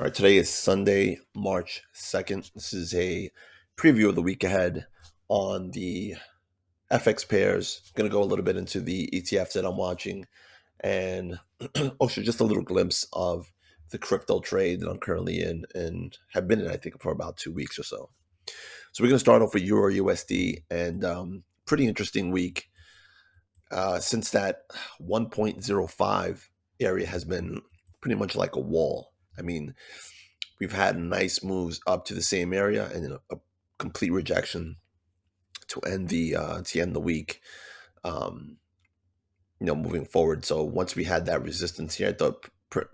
All right, today is Sunday, March 2nd. This is a preview of the week ahead on the FX pairs. Going to go a little bit into the ETFs that I'm watching and also just a little glimpse of the crypto trade that I'm currently in and have been in, I think, for about 2 weeks or so. So we're going to start off with Euro USD and pretty interesting week since that 1.05 area has been pretty much like a wall. I mean, we've had nice moves up to the same area and then a complete rejection to end the week. Moving forward. So once we had that resistance here, I thought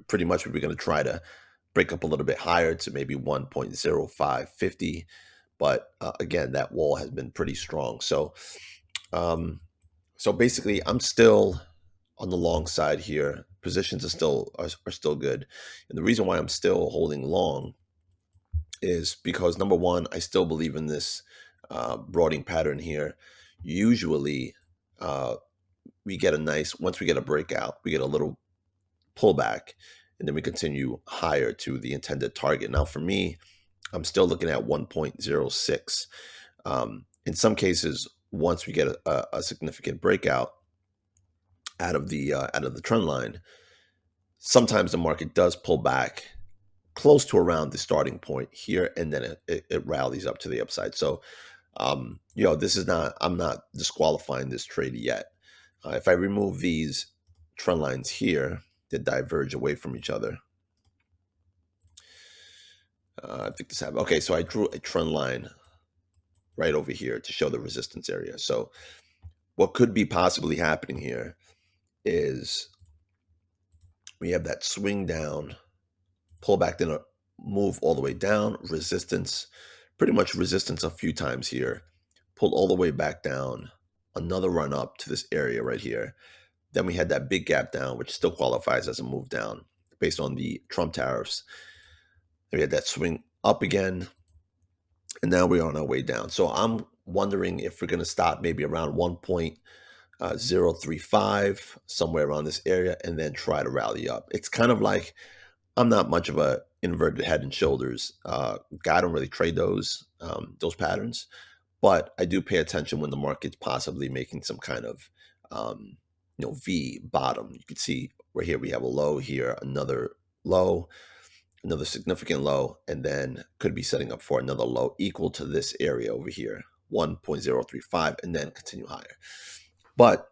pretty much we were going to try to break up a little bit higher to maybe 1.0550. But again, that wall has been pretty strong. So basically, I'm still on the long side here. Positions are still good, and the reason why I'm still holding long is because, number one, I still believe in this broadening pattern here. Usually, we get once we get a breakout, we get a little pullback, and then we continue higher to the intended target. Now, for me, I'm still looking at 1.06. In some cases, once we get a significant breakout out of the trend line, sometimes the market does pull back close to around the starting point here, and then it rallies up to the upside. So, I'm not disqualifying this trade yet. If I remove these trend lines here that diverge away from each other, I think this happened. Okay, so I drew a trend line right over here to show the resistance area. So what could be possibly happening here is we have that swing down, pull back, then a move all the way down, resistance, pretty much resistance a few times here, pulled all the way back down, another run up to this area right here. Then we had that big gap down, which still qualifies as a move down based on the Trump tariffs. Then we had that swing up again, and now we're on our way down. So I'm wondering if we're going to stop maybe around 1.035, somewhere around this area, and then try to rally up. It's kind of like, I'm not much of a inverted head and shoulders guy. I don't really trade those patterns, but I do pay attention when the market's possibly making some kind of V bottom. You can see right here we have a low here, another low, another significant low, and then could be setting up for another low equal to this area over here, 1.035, and then continue higher. But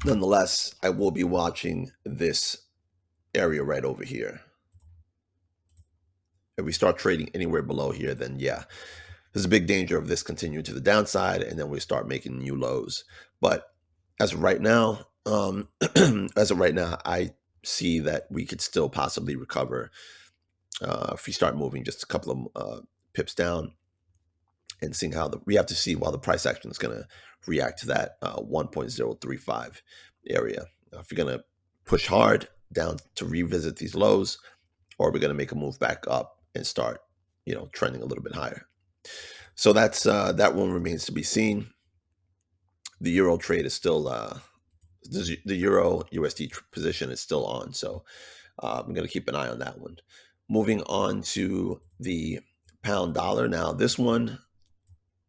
nonetheless, I will be watching this area right over here. If we start trading anywhere below here, then yeah, there's a big danger of this continuing to the downside, and then we start making new lows. But as of right now, I see that we could still possibly recover if we start moving just a couple of pips down and seeing how we have to see while the price action is going to react to that 1.035 area. If you're going to push hard down to revisit these lows, or we're going to make a move back up and start, trending a little bit higher. So that's that one remains to be seen. The euro trade is still the Euro USD position is still on, so I'm going to keep an eye on that one. Moving on to the pound dollar. Now, this one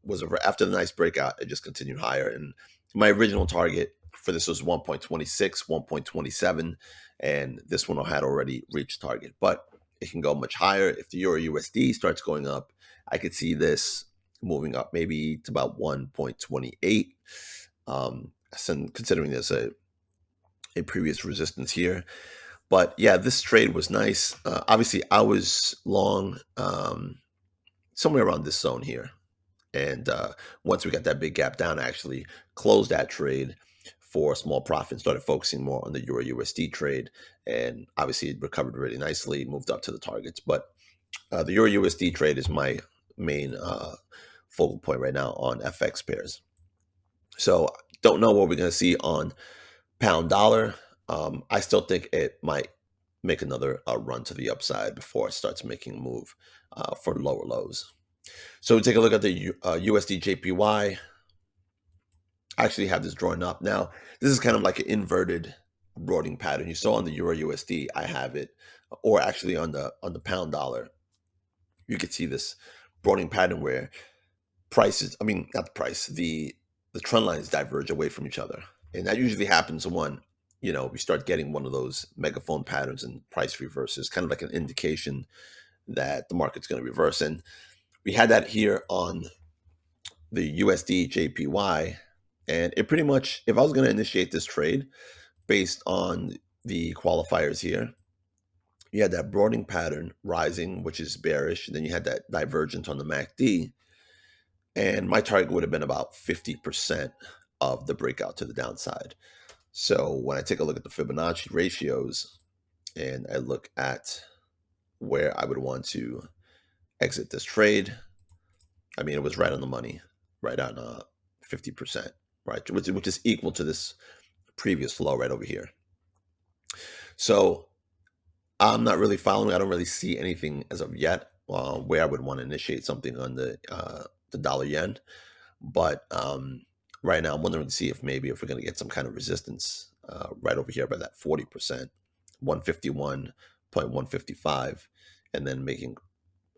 was after the nice breakout, it just continued higher, and my original target for this was 1.26, 1.27, and this one had already reached target, but it can go much higher. If the Euro USD starts going up, I could see this moving up maybe to about 1.28. Considering there's a previous resistance here. But yeah, this trade was nice. Obviously, I was long somewhere around this zone here. And once we got that big gap down, I actually closed that trade for a small profit and started focusing more on the Euro USD trade. And obviously, it recovered really nicely, moved up to the targets. But the Euro USD trade is my main focal point right now on FX pairs. So don't know what we're going to see on pound dollar. I still think it might make another run to the upside before it starts making a move for lower lows. So we take a look at the USD JPY. I actually have this drawn up. Now, this is kind of like an inverted broadening pattern. You saw on the Euro USD, I have it or actually on the pound dollar, you could see this broadening pattern where prices, I mean, not the price, the trend lines diverge away from each other. And that usually happens when, we start getting one of those megaphone patterns and price reverses, kind of like an indication that the market's going to reverse. And we had that here on the USD JPY. And it pretty much, if I was going to initiate this trade based on the qualifiers here, you had that broadening pattern rising, which is bearish. And then you had that divergence on the MACD. And my target would have been about 50% of the breakout to the downside. So when I take a look at the Fibonacci ratios and I look at where I would want to exit this trade, I mean, it was right on the money, right on 50%, right? Which is equal to this previous low right over here. So I'm not really following. I don't really see anything as of yet where I would want to initiate something on the dollar yen. But right now, I'm wondering to see if maybe if we're going to get some kind of resistance right over here by that 40%, 151.155, and then making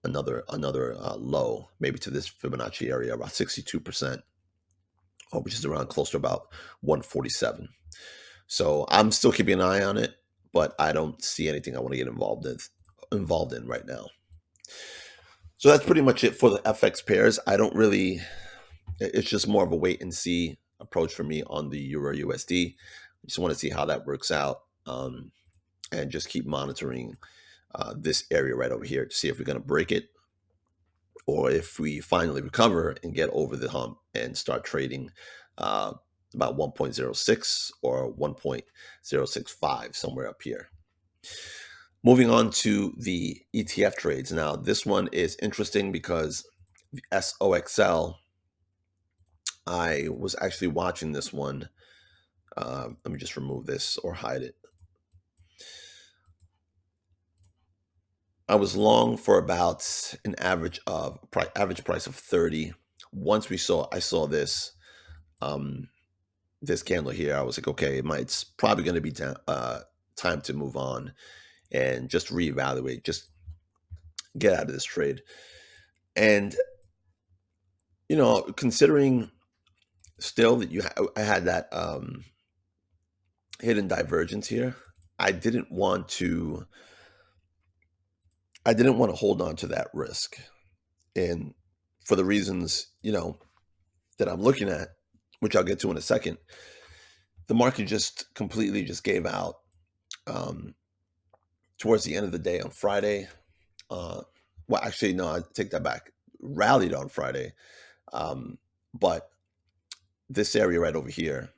another low, maybe to this Fibonacci area, about 62%, which is around close to about 147. So I'm still keeping an eye on it, but I don't see anything I want to get involved in right now. So that's pretty much it for the FX pairs. I don't really, it's just more of a wait and see approach for me on the Euro USD. I just want to see how that works out, and just keep monitoring this area right over here to see if we're going to break it, or if we finally recover and get over the hump and start trading about 1.06 or 1.065, somewhere up here. Moving on to the ETF trades. Now, this one is interesting because the SOXL, I was actually watching this one. Let me just remove this or hide it. I was long for about an average price of 30. Once I saw this this candle here, I was like, okay, it's probably going to be time to move on and just reevaluate, just get out of this trade. And considering still that I had that hidden divergence here, I didn't want to hold on to that risk. And for the reasons, that I'm looking at, which I'll get to in a second, the market just completely just gave out towards the end of the day on Friday. Well, actually, no, I take that back. Rallied on Friday. But this area right over here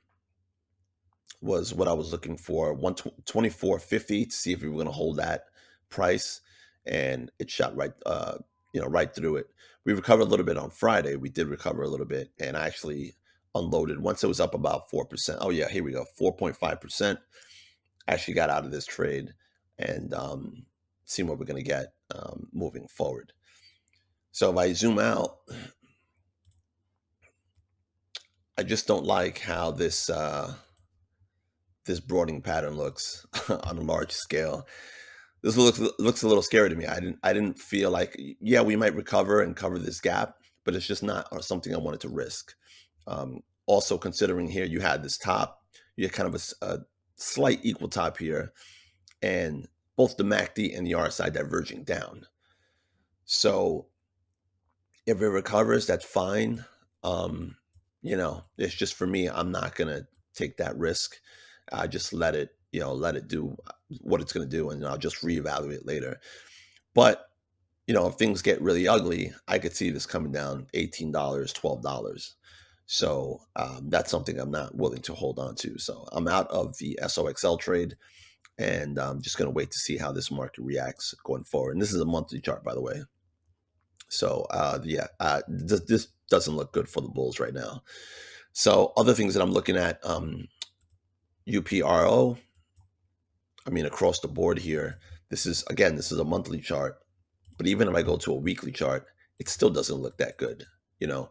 was what I was looking for, 124.50, to see if we were going to hold that price, and it shot right right through it. We recovered a little bit on Friday. We did recover a little bit, and I actually unloaded once it was up about 4%. Oh yeah, here we go, 4.5%. Actually got out of this trade and seeing what we're going to get moving forward. So if I zoom out, I just don't like how this this broadening pattern looks on a large scale. This looks a little scary to me. I didn't feel like, yeah, we might recover and cover this gap, but it's just not something I wanted to risk. Also, considering here you had this top, you had kind of a slight equal top here, and both the MACD and the RSI diverging down. So if it recovers, that's fine. It's just, for me, I'm not gonna take that risk. I just let it do what it's going to do, and I'll just reevaluate later. But if things get really ugly, I could see this coming down $18, $12. So that's something I'm not willing to hold on to. So I'm out of the SOXL trade, and I'm just going to wait to see how this market reacts going forward. And this is a monthly chart, by the way. So this doesn't look good for the bulls right now. So other things that I'm looking at, UPRO, I mean, across the board here, this is a monthly chart, but even if I go to a weekly chart, it still doesn't look that good. You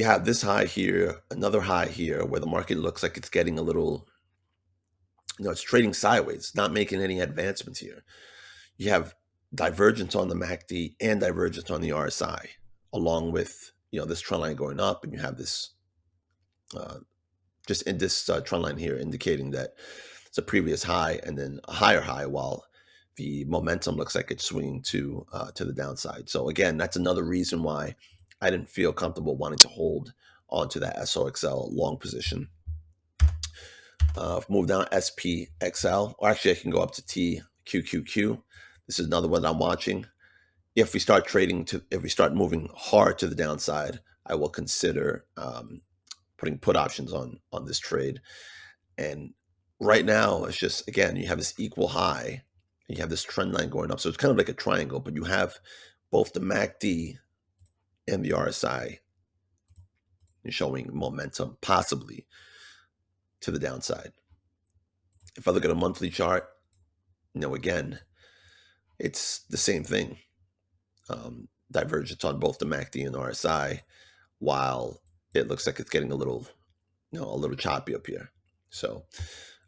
have this high here, another high here, where the market looks like it's getting a little It's trading sideways, not making any advancements here. You have divergence on the MACD and divergence on the RSI, along with this trend line going up, and you have this just in this trend line here indicating that it's a previous high and then a higher high, while the momentum looks like it's swinging to the downside. So again, that's another reason why I didn't feel comfortable wanting to hold onto that SOXL long position. Move down SPXL, or actually I can go up to TQQQ. This is another one I'm watching. If we start moving hard to the downside, I will consider putting put options on this trade. And right now, it's just, again, you have this equal high, and you have this trend line going up. So it's kind of like a triangle, but you have both the MACD and the RSI showing momentum, possibly to the downside. If I look at a monthly chart, again, it's the same thing. Divergence on both the MACD and RSI, while it looks like it's getting a little choppy up here. So,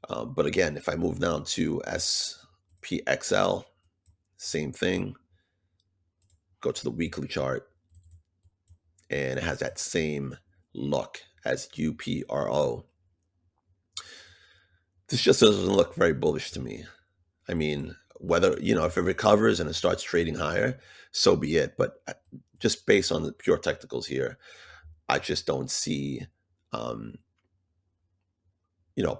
but again, if I move down to SPXL, same thing. Go to the weekly chart, and it has that same look as UPRO. This just doesn't look very bullish to me. I mean, whether, if it recovers and it starts trading higher, so be it. But just based on the pure technicals here, I just don't see,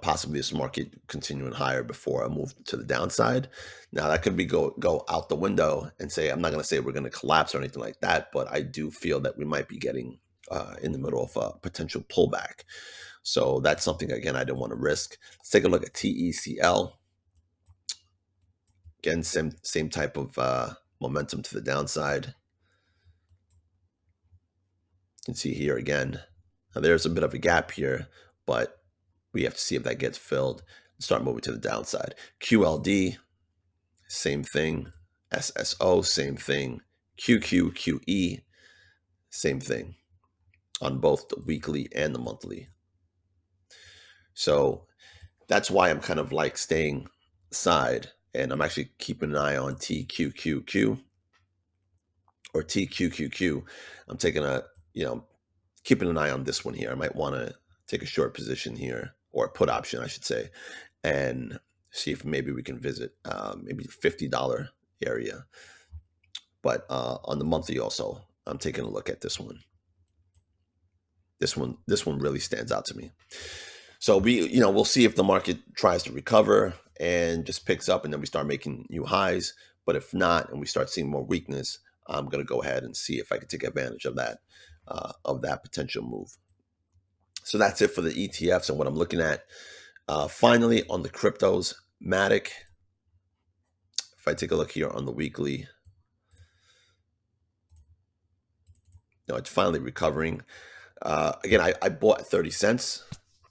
possibly this market continuing higher before I move to the downside. Now that could be go out the window and say, I'm not going to say we're going to collapse or anything like that, but I do feel that we might be getting in the middle of a potential pullback. So that's something, again, I didn't want to risk. Let's take a look at TECL. Again, same type of momentum to the downside. You can see here again, now there's a bit of a gap here, but we have to see if that gets filled and start moving to the downside. QLD, same thing. SSO, same thing. QQQE, same thing on both the weekly and the monthly. So that's why I'm kind of like staying aside, and I'm actually keeping an eye on TQQQ or TQQQ. I'm taking keeping an eye on this one here. I might want to take a short position here, or a put option, I should say, and see if maybe we can visit maybe $50 area. But on the monthly also, I'm taking a look at this one. This one really stands out to me. So we'll see if the market tries to recover and just picks up, and then we start making new highs. But if not, and we start seeing more weakness, I'm going to go ahead and see if I can take advantage of that potential move. So that's it for the ETFs and what I'm looking at. Finally, on the cryptos, MATIC. If I take a look here on the weekly, it's finally recovering. Again, I bought at 30 cents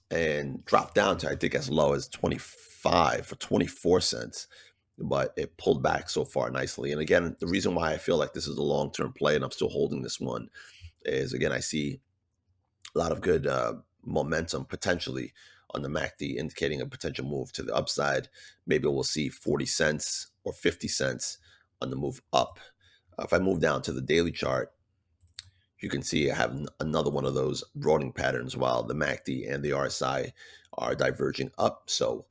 and dropped down to, I think, as low as 25 or 24 cents. But it pulled back so far nicely. And again, the reason why I feel like this is a long-term play and I'm still holding this one is, again, I see a lot of good momentum potentially on the MACD, indicating a potential move to the upside. Maybe we'll see 40 cents or 50 cents on the move up. If I move down to the daily chart, you can see I have another one of those broadening patterns while the MACD and the RSI are diverging up. So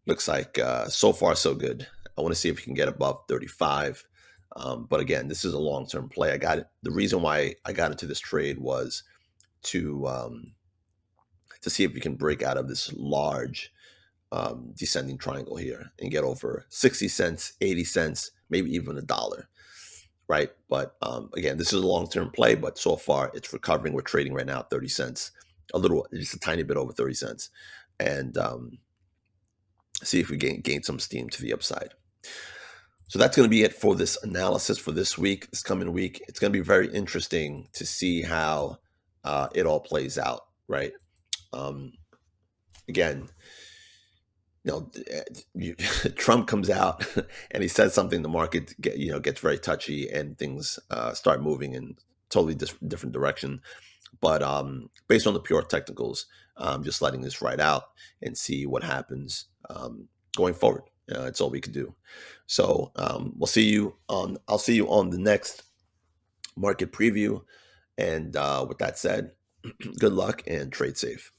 looks like so far so good. I want to see if we can get above 35. But again, this is a long-term play. The reason why I got into this trade was to see if we can break out of this large descending triangle here and get over 60 cents, 80 cents, maybe even $1. Right. But again, this is a long-term play, but so far it's recovering. We're trading right now at 30 cents, just a tiny bit over 30 cents. And see if we gain some steam to the upside. So that's going to be it for this analysis for this coming week. It's going to be very interesting to see how it all plays out, right? Again, Trump comes out and he says something, the market gets very touchy and things start moving in totally different direction. But based on the pure technicals, I'm just letting this ride out and see what happens going forward. It's all we can do. So we'll see you on. I'll see you on the next market preview. And with that said, good luck and trade safe.